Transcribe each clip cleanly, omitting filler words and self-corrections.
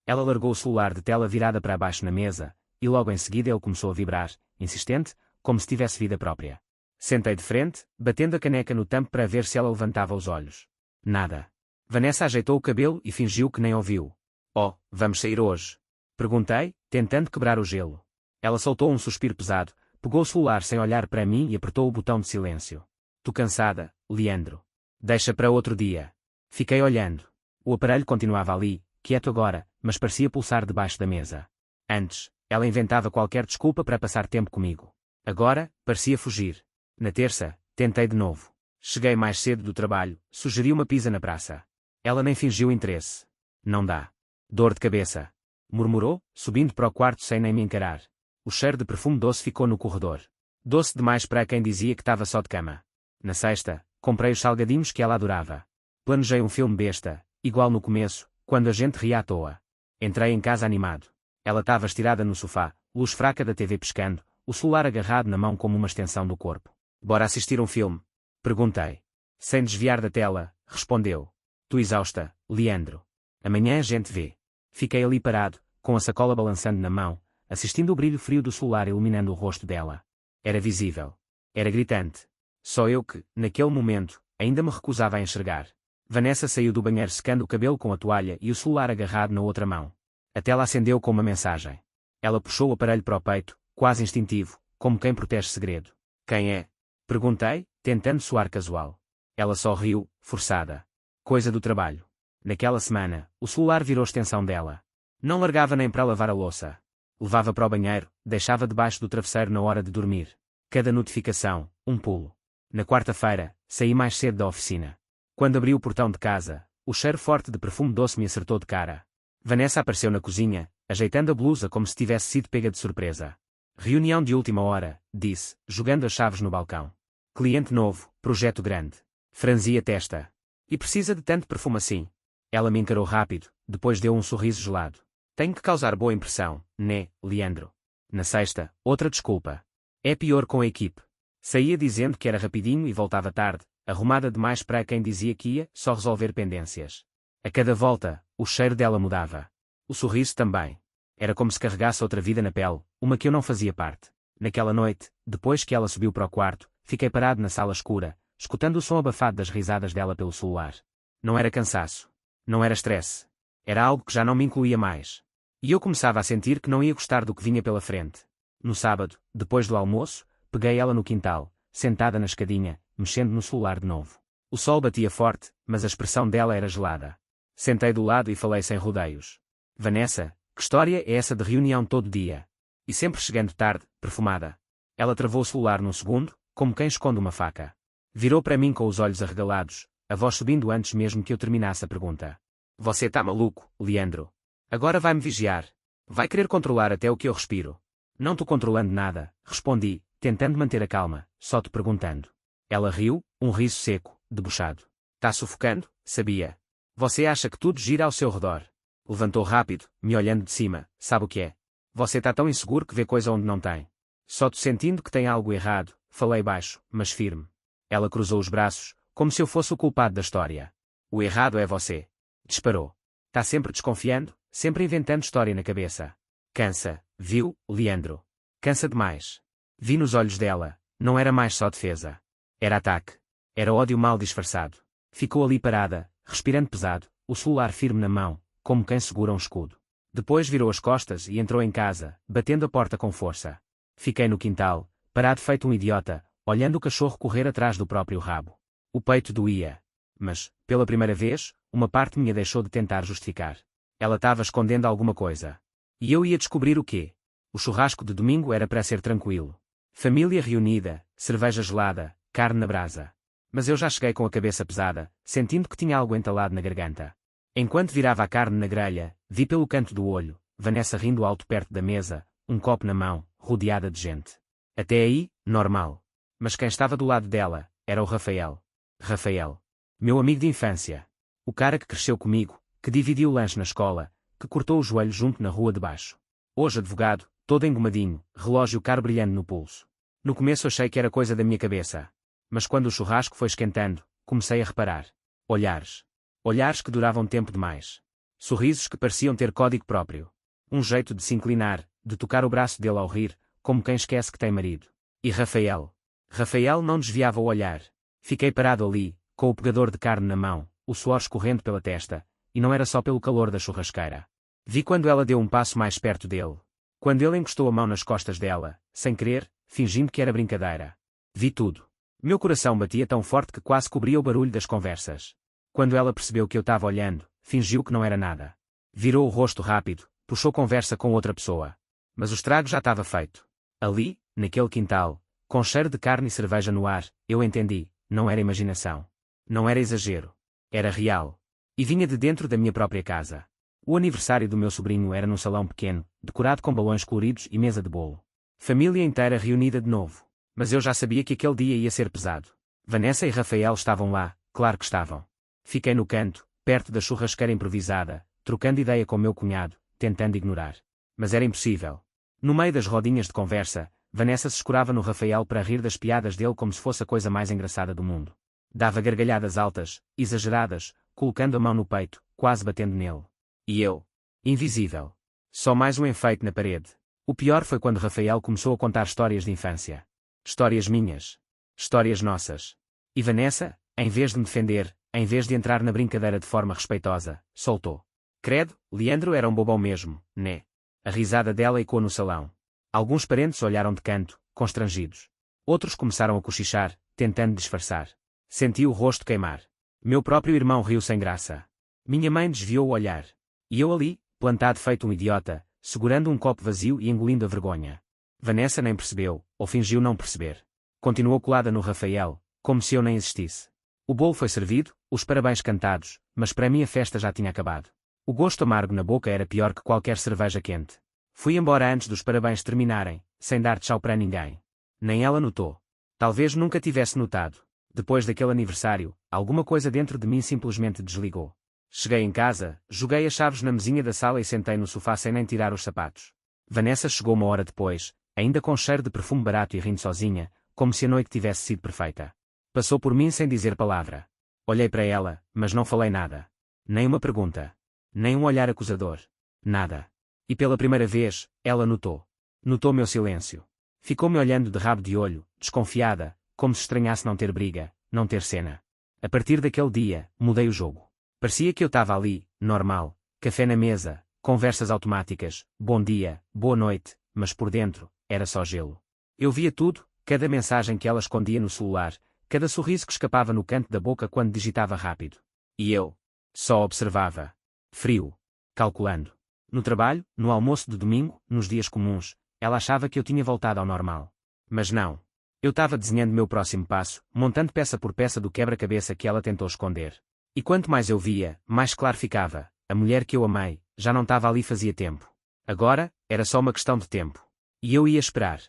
Ela largou o celular de tela virada para baixo na mesa, e logo em seguida ele começou a vibrar, insistente, como se tivesse vida própria. Sentei de frente, batendo a caneca no tampo para ver se ela levantava os olhos. Nada. Vanessa ajeitou o cabelo e fingiu que nem ouviu. Oh, vamos sair hoje? Perguntei, tentando quebrar o gelo. Ela soltou um suspiro pesado, pegou o celular sem olhar para mim e apertou o botão de silêncio. Tô cansada, Leandro. Deixa para outro dia. Fiquei olhando. O aparelho continuava ali, quieto agora, mas parecia pulsar debaixo da mesa. Antes, ela inventava qualquer desculpa para passar tempo comigo. Agora, parecia fugir. Na terça, tentei de novo. Cheguei mais cedo do trabalho, sugeri uma pizza na praça. Ela nem fingiu interesse. Não dá. Dor de cabeça. Murmurou, subindo para o quarto sem nem me encarar. O cheiro de perfume doce ficou no corredor. Doce demais para quem dizia que estava só de cama. Na sexta, comprei os salgadinhos que ela adorava. Planejei um filme besta, igual no começo, quando a gente ria à toa. Entrei em casa animado. Ela estava estirada no sofá, luz fraca da TV piscando, o celular agarrado na mão como uma extensão do corpo. Bora assistir um filme? Perguntei. Sem desviar da tela, respondeu. Tu exausta, Leandro. Amanhã a gente vê. Fiquei ali parado, com a sacola balançando na mão, assistindo o brilho frio do celular iluminando o rosto dela. Era visível. Era gritante. Só eu que, naquele momento, ainda me recusava a enxergar. Vanessa saiu do banheiro secando o cabelo com a toalha e o celular agarrado na outra mão. A tela acendeu com uma mensagem. Ela puxou o aparelho para o peito, quase instintivo, como quem protege segredo. Quem é? Perguntei, tentando soar casual. Ela só riu, forçada. Coisa do trabalho. Naquela semana, o celular virou extensão dela. Não largava nem para lavar a louça. Levava para o banheiro, deixava debaixo do travesseiro na hora de dormir. Cada notificação, um pulo. Na quarta-feira, saí mais cedo da oficina. Quando abri o portão de casa, o cheiro forte de perfume doce me acertou de cara. Vanessa apareceu na cozinha, ajeitando a blusa como se tivesse sido pega de surpresa. Reunião de última hora, disse, jogando as chaves no balcão. Cliente novo, projeto grande. Franzi a testa. E precisa de tanto perfume assim? Ela me encarou rápido, depois deu um sorriso gelado. Tenho que causar boa impressão, né, Leandro? Na sexta, outra desculpa. É pior com a equipe. Saía dizendo que era rapidinho e voltava tarde, arrumada demais para quem dizia que ia só resolver pendências. A cada volta, o cheiro dela mudava. O sorriso também. Era como se carregasse outra vida na pele, uma que eu não fazia parte. Naquela noite, depois que ela subiu para o quarto, fiquei parado na sala escura, escutando o som abafado das risadas dela pelo celular. Não era cansaço. Não era estresse. Era algo que já não me incluía mais. E eu começava a sentir que não ia gostar do que vinha pela frente. No sábado, depois do almoço, peguei ela no quintal, sentada na escadinha, mexendo no celular de novo. O sol batia forte, mas a expressão dela era gelada. Sentei do lado e falei sem rodeios. Vanessa, que história é essa de reunião todo dia? E sempre chegando tarde, perfumada. Ela travou o celular num segundo, como quem esconde uma faca. Virou para mim com os olhos arregalados, a voz subindo antes mesmo que eu terminasse a pergunta. Você tá maluco, Leandro? Agora vai-me vigiar. Vai querer controlar até o que eu respiro. Não tô controlando nada, respondi, tentando manter a calma, só te perguntando. Ela riu, um riso seco, debochado. Tá sufocando, sabia. Você acha que tudo gira ao seu redor. Levantou rápido, me olhando de cima, sabe o que é? Você tá tão inseguro que vê coisa onde não tem. Só tô sentindo que tem algo errado, falei baixo, mas firme. Ela cruzou os braços, como se eu fosse o culpado da história. O errado é você. Disparou. Tá sempre desconfiando, sempre inventando história na cabeça. Cansa, viu, Leandro? Cansa demais. Vi nos olhos dela, não era mais só defesa. Era ataque. Era ódio mal disfarçado. Ficou ali parada, respirando pesado, o celular firme na mão, como quem segura um escudo. Depois virou as costas e entrou em casa, batendo a porta com força. Fiquei no quintal, parado feito um idiota, olhando o cachorro correr atrás do próprio rabo. O peito doía. Mas, pela primeira vez, uma parte minha deixou de tentar justificar. Ela estava escondendo alguma coisa. E eu ia descobrir o quê? O churrasco de domingo era para ser tranquilo. Família reunida, cerveja gelada, carne na brasa. Mas eu já cheguei com a cabeça pesada, sentindo que tinha algo entalado na garganta. Enquanto virava a carne na grelha, vi pelo canto do olho, Vanessa rindo alto perto da mesa, um copo na mão, rodeada de gente. Até aí, normal. Mas quem estava do lado dela, era o Rafael. Rafael. Meu amigo de infância. O cara que cresceu comigo, que dividiu o lanche na escola, que cortou o joelho junto na rua de baixo. Hoje advogado, todo engomadinho, relógio caro brilhando no pulso. No começo achei que era coisa da minha cabeça. Mas quando o churrasco foi esquentando, comecei a reparar. Olhares. Olhares que duravam tempo demais. Sorrisos que pareciam ter código próprio. Um jeito de se inclinar, de tocar o braço dele ao rir, como quem esquece que tem marido. E Rafael? Rafael não desviava o olhar. Fiquei parado ali, com o pegador de carne na mão, o suor escorrendo pela testa, e não era só pelo calor da churrasqueira. Vi quando ela deu um passo mais perto dele. Quando ele encostou a mão nas costas dela, sem querer, fingindo que era brincadeira. Vi tudo. Meu coração batia tão forte que quase cobria o barulho das conversas. Quando ela percebeu que eu estava olhando, fingiu que não era nada. Virou o rosto rápido, puxou conversa com outra pessoa. Mas o estrago já estava feito. Ali, naquele quintal, com cheiro de carne e cerveja no ar, eu entendi, não era imaginação. Não era exagero. Era real. E vinha de dentro da minha própria casa. O aniversário do meu sobrinho era num salão pequeno, decorado com balões coloridos e mesa de bolo. Família inteira reunida de novo. Mas eu já sabia que aquele dia ia ser pesado. Vanessa e Rafael estavam lá, claro que estavam. Fiquei no canto, perto da churrasqueira improvisada, trocando ideia com meu cunhado, tentando ignorar. Mas era impossível. No meio das rodinhas de conversa, Vanessa se escorava no Rafael para rir das piadas dele como se fosse a coisa mais engraçada do mundo. Dava gargalhadas altas, exageradas, colocando a mão no peito, quase batendo nele. E eu? Invisível. Só mais um enfeite na parede. O pior foi quando Rafael começou a contar histórias de infância. Histórias minhas. Histórias nossas. E Vanessa, em vez de me defender, em vez de entrar na brincadeira de forma respeitosa, soltou. Credo, Leandro era um bobão mesmo, né? A risada dela ecoou no salão. Alguns parentes olharam de canto, constrangidos. Outros começaram a cochichar, tentando disfarçar. Senti o rosto queimar. Meu próprio irmão riu sem graça. Minha mãe desviou o olhar. E eu ali, plantado feito um idiota, segurando um copo vazio e engolindo a vergonha. Vanessa nem percebeu, ou fingiu não perceber. Continuou colada no Rafael, como se eu nem existisse. O bolo foi servido, os parabéns cantados, mas para mim a festa já tinha acabado. O gosto amargo na boca era pior que qualquer cerveja quente. Fui embora antes dos parabéns terminarem, sem dar tchau para ninguém. Nem ela notou. Talvez nunca tivesse notado. Depois daquele aniversário, alguma coisa dentro de mim simplesmente desligou. Cheguei em casa, joguei as chaves na mesinha da sala e sentei no sofá sem nem tirar os sapatos. Vanessa chegou uma hora depois, ainda com cheiro de perfume barato e rindo sozinha, como se a noite tivesse sido perfeita. Passou por mim sem dizer palavra. Olhei para ela, mas não falei nada. Nem uma pergunta. Nem um olhar acusador. Nada. E pela primeira vez, ela notou. Notou meu silêncio. Ficou-me olhando de rabo de olho, desconfiada, como se estranhasse não ter briga, não ter cena. A partir daquele dia, mudei o jogo. Parecia que eu estava ali, normal, café na mesa, conversas automáticas, bom dia, boa noite, mas por dentro, era só gelo. Eu via tudo, cada mensagem que ela escondia no celular, cada sorriso que escapava no canto da boca quando digitava rápido. E eu? Só observava. Frio. Calculando. No trabalho, no almoço de domingo, nos dias comuns, ela achava que eu tinha voltado ao normal. Mas não. Eu estava desenhando meu próximo passo, montando peça por peça do quebra-cabeça que ela tentou esconder. E quanto mais eu via, mais claro ficava, a mulher que eu amei, já não estava ali fazia tempo. Agora, era só uma questão de tempo. E eu ia esperar.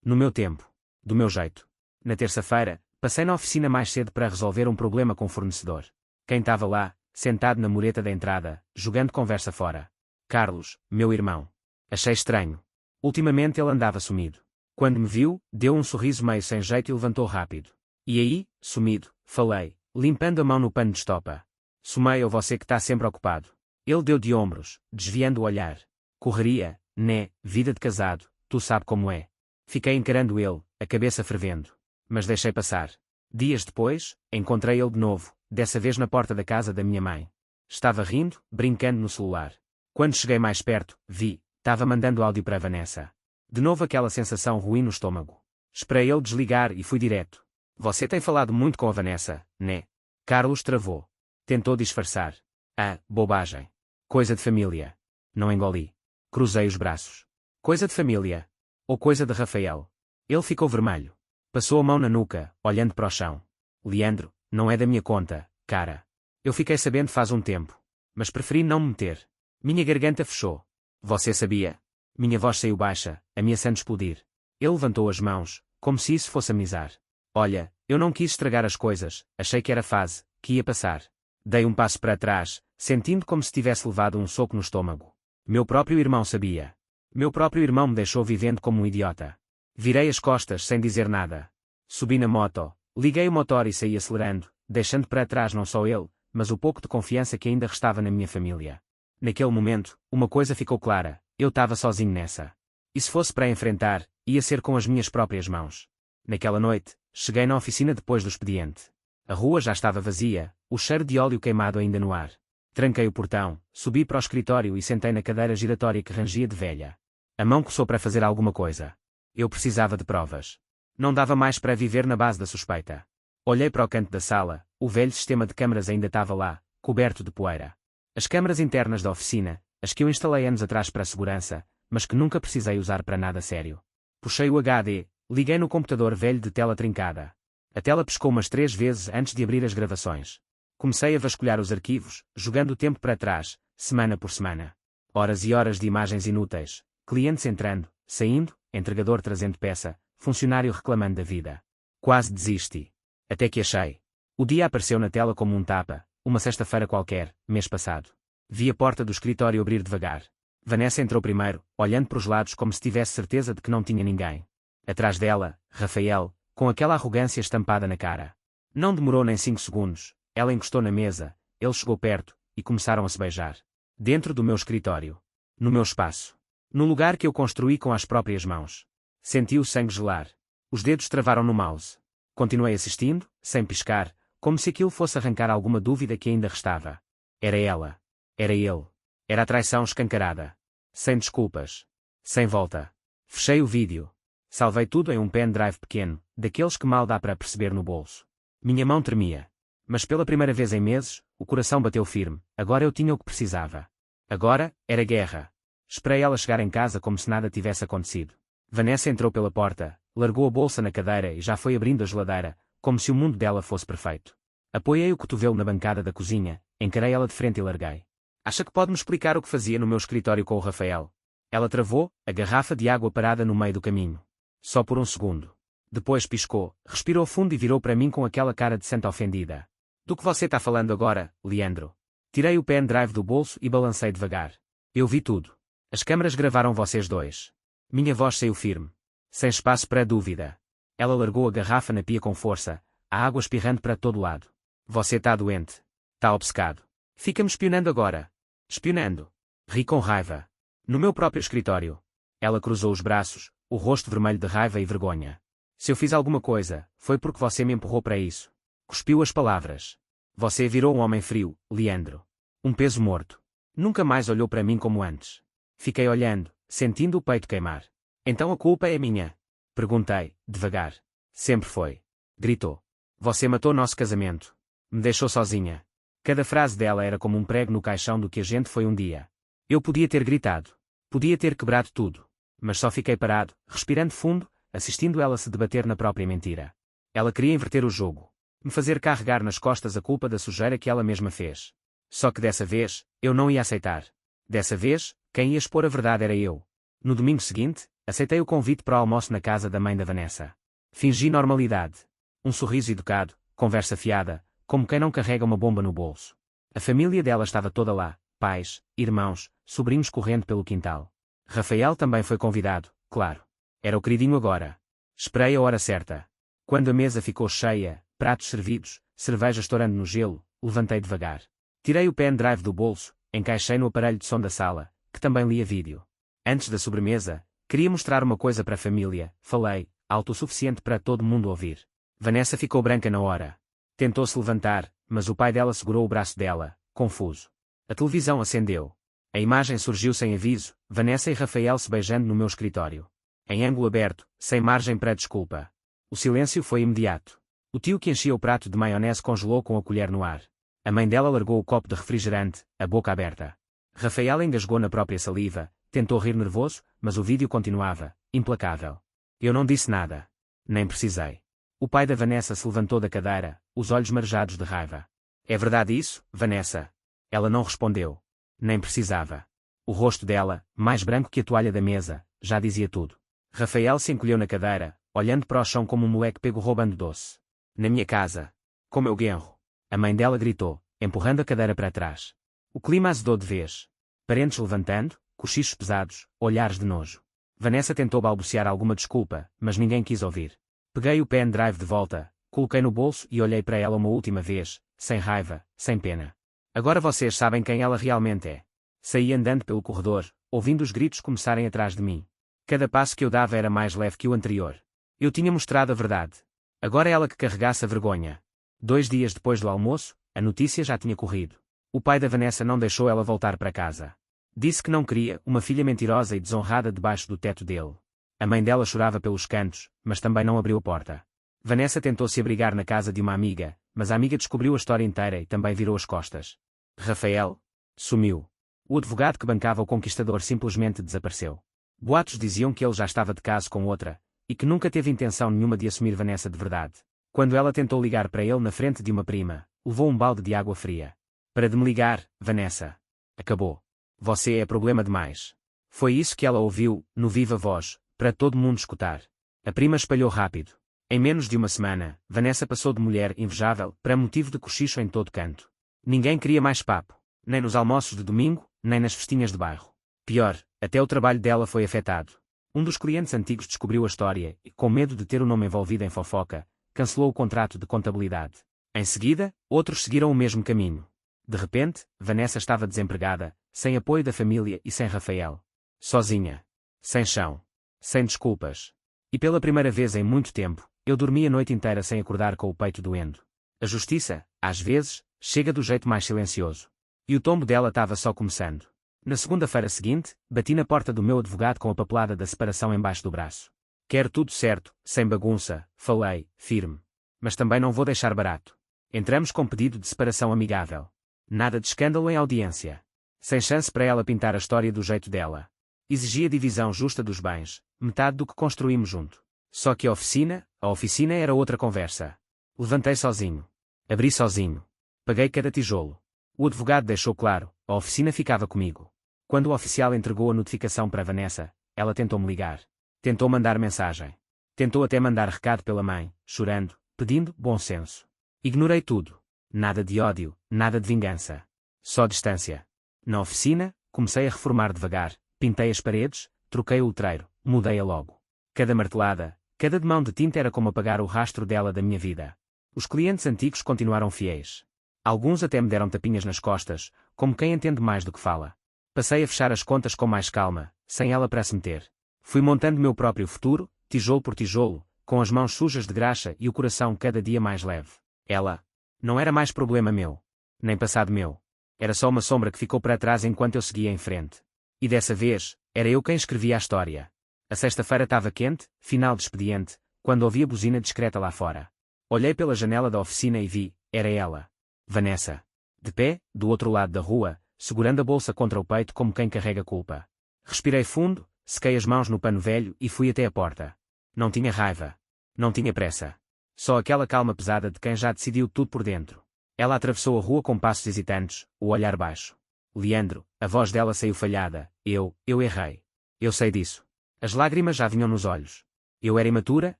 No meu tempo. Do meu jeito. Na terça-feira, passei na oficina mais cedo para resolver um problema com o fornecedor. Quem estava lá, sentado na mureta da entrada, jogando conversa fora? Carlos, meu irmão. Achei estranho. Ultimamente ele andava sumido. Quando me viu, deu um sorriso meio sem jeito e levantou rápido. E aí, sumido, falei, limpando a mão no pano de estopa. Sumei ou você que está sempre ocupado. Ele deu de ombros, desviando o olhar. Correria, né, vida de casado, tu sabe como é. Fiquei encarando ele, a cabeça fervendo. Mas deixei passar. Dias depois, encontrei ele de novo, dessa vez na porta da casa da minha mãe. Estava rindo, brincando no celular. Quando cheguei mais perto, vi, estava mandando áudio para a Vanessa. De novo aquela sensação ruim no estômago. Esperei ele desligar e fui direto. Você tem falado muito com a Vanessa, né? Carlos travou. Tentou disfarçar. Ah, bobagem. Coisa de família. Não engoli. Cruzei os braços. Coisa de família. Ou coisa de Rafael. Ele ficou vermelho. Passou a mão na nuca, olhando para o chão. Leandro, não é da minha conta, cara. Eu fiquei sabendo faz um tempo. Mas preferi não me meter. Minha garganta fechou. Você sabia? Minha voz saiu baixa, ameaçando explodir. Ele levantou as mãos, como se isso fosse amenizar. Olha, eu não quis estragar as coisas, achei que era fase, que ia passar. Dei um passo para trás, sentindo como se tivesse levado um soco no estômago. Meu próprio irmão sabia. Meu próprio irmão me deixou vivendo como um idiota. Virei as costas sem dizer nada. Subi na moto, liguei o motor e saí acelerando, deixando para trás não só ele, mas o pouco de confiança que ainda restava na minha família. Naquele momento, uma coisa ficou clara: eu estava sozinho nessa. E se fosse para enfrentar, ia ser com as minhas próprias mãos. Naquela noite, cheguei na oficina depois do expediente. A rua já estava vazia, o cheiro de óleo queimado ainda no ar. Tranquei o portão, subi para o escritório e sentei na cadeira giratória que rangia de velha. A mão coçou para fazer alguma coisa. Eu precisava de provas. Não dava mais para viver na base da suspeita. Olhei para o canto da sala, o velho sistema de câmaras ainda estava lá, coberto de poeira. As câmaras internas da oficina, as que eu instalei anos atrás para a segurança, mas que nunca precisei usar para nada sério. Puxei o HD, liguei no computador velho de tela trincada. A tela piscou umas 3 vezes antes de abrir as gravações. Comecei a vasculhar os arquivos, jogando o tempo para trás, semana por semana. Horas e horas de imagens inúteis, clientes entrando, saindo, entregador trazendo peça, funcionário reclamando da vida. Quase desisti. Até que achei. O dia apareceu na tela como um tapa, uma sexta-feira qualquer, mês passado. Vi a porta do escritório abrir devagar. Vanessa entrou primeiro, olhando para os lados como se tivesse certeza de que não tinha ninguém. Atrás dela, Rafael, com aquela arrogância estampada na cara. Não demorou nem 5 segundos, ela encostou na mesa, ele chegou perto, e começaram a se beijar. Dentro do meu escritório. No meu espaço. No lugar que eu construí com as próprias mãos. Senti o sangue gelar. Os dedos travaram no mouse. Continuei assistindo, sem piscar, como se aquilo fosse arrancar alguma dúvida que ainda restava. Era ela. Era ele. Era a traição escancarada. Sem desculpas. Sem volta. Fechei o vídeo. Salvei tudo em um pendrive pequeno, daqueles que mal dá para perceber no bolso. Minha mão tremia. Mas pela primeira vez em meses, o coração bateu firme, agora eu tinha o que precisava. Agora, era guerra. Esperei ela chegar em casa como se nada tivesse acontecido. Vanessa entrou pela porta, largou a bolsa na cadeira e já foi abrindo a geladeira, como se o mundo dela fosse perfeito. Apoiei o cotovelo na bancada da cozinha, encarei ela de frente e larguei. Acha que pode-me explicar o que fazia no meu escritório com o Rafael? Ela travou, a garrafa de água parada no meio do caminho. Só por um segundo. Depois piscou, respirou fundo e virou para mim com aquela cara de santa ofendida. Do que você está falando agora, Leandro? Tirei o pendrive do bolso e balancei devagar. Eu vi tudo. As câmaras gravaram vocês dois. Minha voz saiu firme. Sem espaço para dúvida. Ela largou a garrafa na pia com força, a água espirrando para todo lado. Você está doente. Está obcecado. Fica-me espionando agora. Espionando. Ri com raiva. No meu próprio escritório. Ela cruzou os braços, o rosto vermelho de raiva e vergonha. Se eu fiz alguma coisa, foi porque você me empurrou para isso. Cuspiu as palavras. Você virou um homem frio, Leandro. Um peso morto. Nunca mais olhou para mim como antes. Fiquei olhando, sentindo o peito queimar. Então a culpa é minha? Perguntei, devagar. Sempre foi. Gritou. Você matou nosso casamento. Me deixou sozinha. Cada frase dela era como um prego no caixão do que a gente foi um dia. Eu podia ter gritado. Podia ter quebrado tudo. Mas só fiquei parado, respirando fundo, assistindo ela se debater na própria mentira. Ela queria inverter o jogo. Me fazer carregar nas costas a culpa da sujeira que ela mesma fez. Só que dessa vez, eu não ia aceitar. Dessa vez, quem ia expor a verdade era eu. No domingo seguinte, aceitei o convite para o almoço na casa da mãe da Vanessa. Fingi normalidade. Um sorriso educado, conversa fiada, como quem não carrega uma bomba no bolso. A família dela estava toda lá, pais, irmãos, sobrinhos correndo pelo quintal. Rafael também foi convidado, claro. Era o queridinho agora. Esperei a hora certa. Quando a mesa ficou cheia, pratos servidos, cerveja estourando no gelo, levantei devagar. Tirei o pendrive do bolso, encaixei no aparelho de som da sala, que também lia vídeo. Antes da sobremesa, queria mostrar uma coisa para a família, falei, alto o suficiente para todo mundo ouvir. Vanessa ficou branca na hora. Tentou-se levantar, mas o pai dela segurou o braço dela, confuso. A televisão acendeu. A imagem surgiu sem aviso, Vanessa e Rafael se beijando no meu escritório. Em ângulo aberto, sem margem para desculpa. O silêncio foi imediato. O tio que enchia o prato de maionese congelou com a colher no ar. A mãe dela largou o copo de refrigerante, a boca aberta. Rafael engasgou na própria saliva, tentou rir nervoso, mas o vídeo continuava, implacável. Eu não disse nada. Nem precisei. O pai da Vanessa se levantou da cadeira, os olhos marejados de raiva. É verdade isso, Vanessa? Ela não respondeu. Nem precisava. O rosto dela, mais branco que a toalha da mesa, já dizia tudo. Rafael se encolheu na cadeira, olhando para o chão como um moleque pego roubando doce. Na minha casa. Como eu guenro. A mãe dela gritou, empurrando a cadeira para trás. O clima azedou de vez. Parentes levantando, cochichos pesados, olhares de nojo. Vanessa tentou balbuciar alguma desculpa, mas ninguém quis ouvir. Peguei o pendrive de volta, coloquei no bolso e olhei para ela uma última vez, sem raiva, sem pena. Agora vocês sabem quem ela realmente é. Saí andando pelo corredor, ouvindo os gritos começarem atrás de mim. Cada passo que eu dava era mais leve que o anterior. Eu tinha mostrado a verdade. Agora ela que carregasse a vergonha. 2 dias depois do almoço, a notícia já tinha corrido. O pai da Vanessa não deixou ela voltar para casa. Disse que não queria uma filha mentirosa e desonrada debaixo do teto dele. A mãe dela chorava pelos cantos, mas também não abriu a porta. Vanessa tentou se abrigar na casa de uma amiga, mas a amiga descobriu a história inteira e também virou as costas. Rafael sumiu. O advogado que bancava o conquistador simplesmente desapareceu. Boatos diziam que ele já estava de caso com outra, e que nunca teve intenção nenhuma de assumir Vanessa de verdade. Quando ela tentou ligar para ele na frente de uma prima, levou um balde de água fria. Para de me ligar, Vanessa. Acabou. Você é problema demais. Foi isso que ela ouviu, no viva voz, para todo mundo escutar. A prima espalhou rápido. Em menos de uma semana, Vanessa passou de mulher invejável para motivo de cochicho em todo canto. Ninguém queria mais papo, nem nos almoços de domingo, nem nas festinhas de bairro. Pior, até o trabalho dela foi afetado. Um dos clientes antigos descobriu a história e, com medo de ter o nome envolvido em fofoca, cancelou o contrato de contabilidade. Em seguida, outros seguiram o mesmo caminho. De repente, Vanessa estava desempregada, sem apoio da família e sem Rafael. Sozinha. Sem chão. Sem desculpas. E pela primeira vez em muito tempo, eu dormi a noite inteira sem acordar com o peito doendo. A justiça, às vezes, chega do jeito mais silencioso. E o tombo dela estava só começando. Na segunda-feira seguinte, bati na porta do meu advogado com a papelada da separação embaixo do braço. Quero tudo certo, sem bagunça, falei, firme. Mas também não vou deixar barato. Entramos com pedido de separação amigável. Nada de escândalo em audiência. Sem chance para ela pintar a história do jeito dela. Exigia divisão justa dos bens, metade do que construímos junto. Só que a oficina era outra conversa. Levantei sozinho. Abri sozinho. Paguei cada tijolo. O advogado deixou claro, a oficina ficava comigo. Quando o oficial entregou a notificação para Vanessa, ela tentou me ligar. Tentou mandar mensagem. Tentou até mandar recado pela mãe, chorando, pedindo bom senso. Ignorei tudo. Nada de ódio, nada de vingança. Só distância. Na oficina, comecei a reformar devagar, pintei as paredes, troquei o letreiro, mudei-a logo. Cada martelada, cada demão de tinta era como apagar o rastro dela da minha vida. Os clientes antigos continuaram fiéis. Alguns até me deram tapinhas nas costas, como quem entende mais do que fala. Passei a fechar as contas com mais calma, sem ela para se meter. Fui montando meu próprio futuro, tijolo por tijolo, com as mãos sujas de graxa e o coração cada dia mais leve. Ela não era mais problema meu. Nem passado meu. Era só uma sombra que ficou para trás enquanto eu seguia em frente. E dessa vez, era eu quem escrevia a história. A sexta-feira estava quente, final de expediente, quando ouvi a buzina discreta lá fora. Olhei pela janela da oficina e vi, era ela. Vanessa. De pé, do outro lado da rua, segurando a bolsa contra o peito como quem carrega culpa. Respirei fundo, sequei as mãos no pano velho e fui até a porta. Não tinha raiva. Não tinha pressa. Só aquela calma pesada de quem já decidiu tudo por dentro. Ela atravessou a rua com passos hesitantes, o olhar baixo. Leandro, a voz dela saiu falhada. Eu errei. Eu sei disso. As lágrimas já vinham nos olhos. Eu era imatura,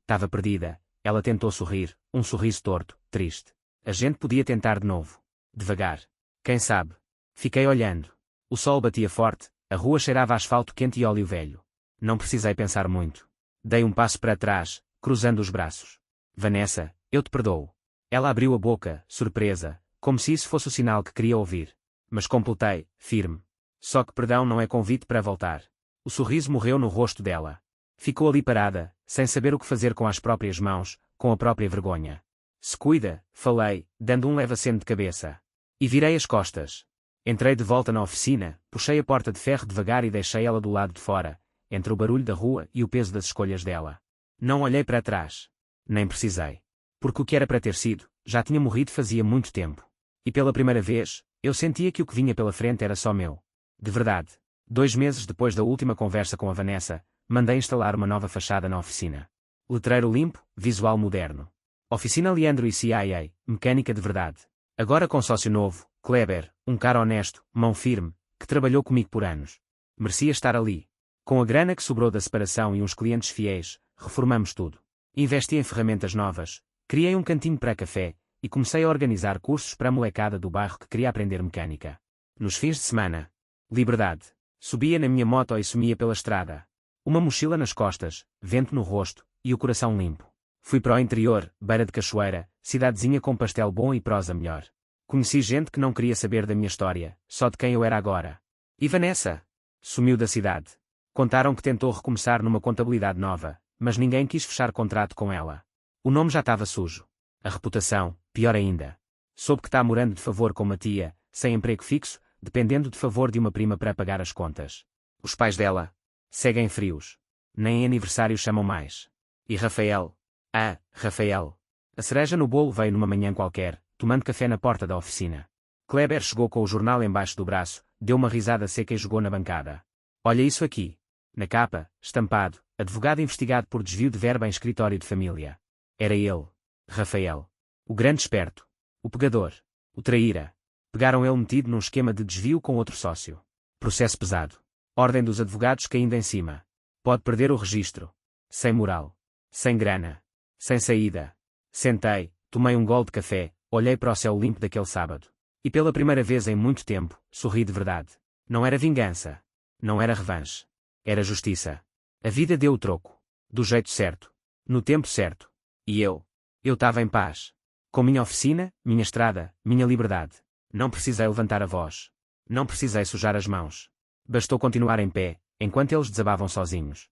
estava perdida. Ela tentou sorrir, um sorriso torto, triste. A gente podia tentar de novo. Devagar. Quem sabe? Fiquei olhando. O sol batia forte, a rua cheirava a asfalto quente e óleo velho. Não precisei pensar muito. Dei um passo para trás, cruzando os braços. Vanessa, eu te perdoo. Ela abriu a boca, surpresa, como se isso fosse o sinal que queria ouvir. Mas completei, firme. Só que perdão não é convite para voltar. O sorriso morreu no rosto dela. Ficou ali parada, sem saber o que fazer com as próprias mãos, com a própria vergonha. Se cuida, falei, dando um leve aceno de cabeça. E virei as costas. Entrei de volta na oficina, puxei a porta de ferro devagar e deixei ela do lado de fora, entre o barulho da rua e o peso das escolhas dela. Não olhei para trás. Nem precisei. Porque o que era para ter sido, já tinha morrido fazia muito tempo. E pela primeira vez, eu sentia que o que vinha pela frente era só meu. De verdade. 2 meses depois da última conversa com a Vanessa, mandei instalar uma nova fachada na oficina. Letreiro limpo, visual moderno. Oficina Leandro e CIA, mecânica de verdade. Agora com sócio novo, Kleber, um cara honesto, mão firme, que trabalhou comigo por anos. Merecia estar ali. Com a grana que sobrou da separação e uns clientes fiéis, reformamos tudo. Investi em ferramentas novas, criei um cantinho para café, e comecei a organizar cursos para a molecada do bairro que queria aprender mecânica. Nos fins de semana. Liberdade. Subia na minha moto e sumia pela estrada. Uma mochila nas costas, vento no rosto, e o coração limpo. Fui para o interior, beira de cachoeira, cidadezinha com pastel bom e prosa melhor. Conheci gente que não queria saber da minha história, só de quem eu era agora. E Vanessa? Sumiu da cidade. Contaram que tentou recomeçar numa contabilidade nova, mas ninguém quis fechar contrato com ela. O nome já estava sujo. A reputação, pior ainda. Soube que está morando de favor com uma tia, sem emprego fixo, dependendo de favor de uma prima para pagar as contas. Os pais dela seguem frios. Nem em aniversário chamam mais. E Rafael? Ah, Rafael. A cereja no bolo veio numa manhã qualquer, tomando café na porta da oficina. Kleber chegou com o jornal embaixo do braço, deu uma risada seca e jogou na bancada. Olha isso aqui. Na capa, estampado, advogado investigado por desvio de verba em escritório de família. Era ele. Rafael. O grande esperto. O pegador. O traíra. Pegaram ele metido num esquema de desvio com outro sócio. Processo pesado. Ordem dos advogados caindo em cima. Pode perder o registro. Sem moral. Sem grana. Sem saída. Sentei, tomei um gole de café, olhei para o céu limpo daquele sábado. E pela primeira vez em muito tempo, sorri de verdade. Não era vingança. Não era revanche. Era justiça. A vida deu o troco. Do jeito certo. No tempo certo. E eu estava em paz. Com minha oficina, minha estrada, minha liberdade. Não precisei levantar a voz. Não precisei sujar as mãos. Bastou continuar em pé, enquanto eles desabavam sozinhos.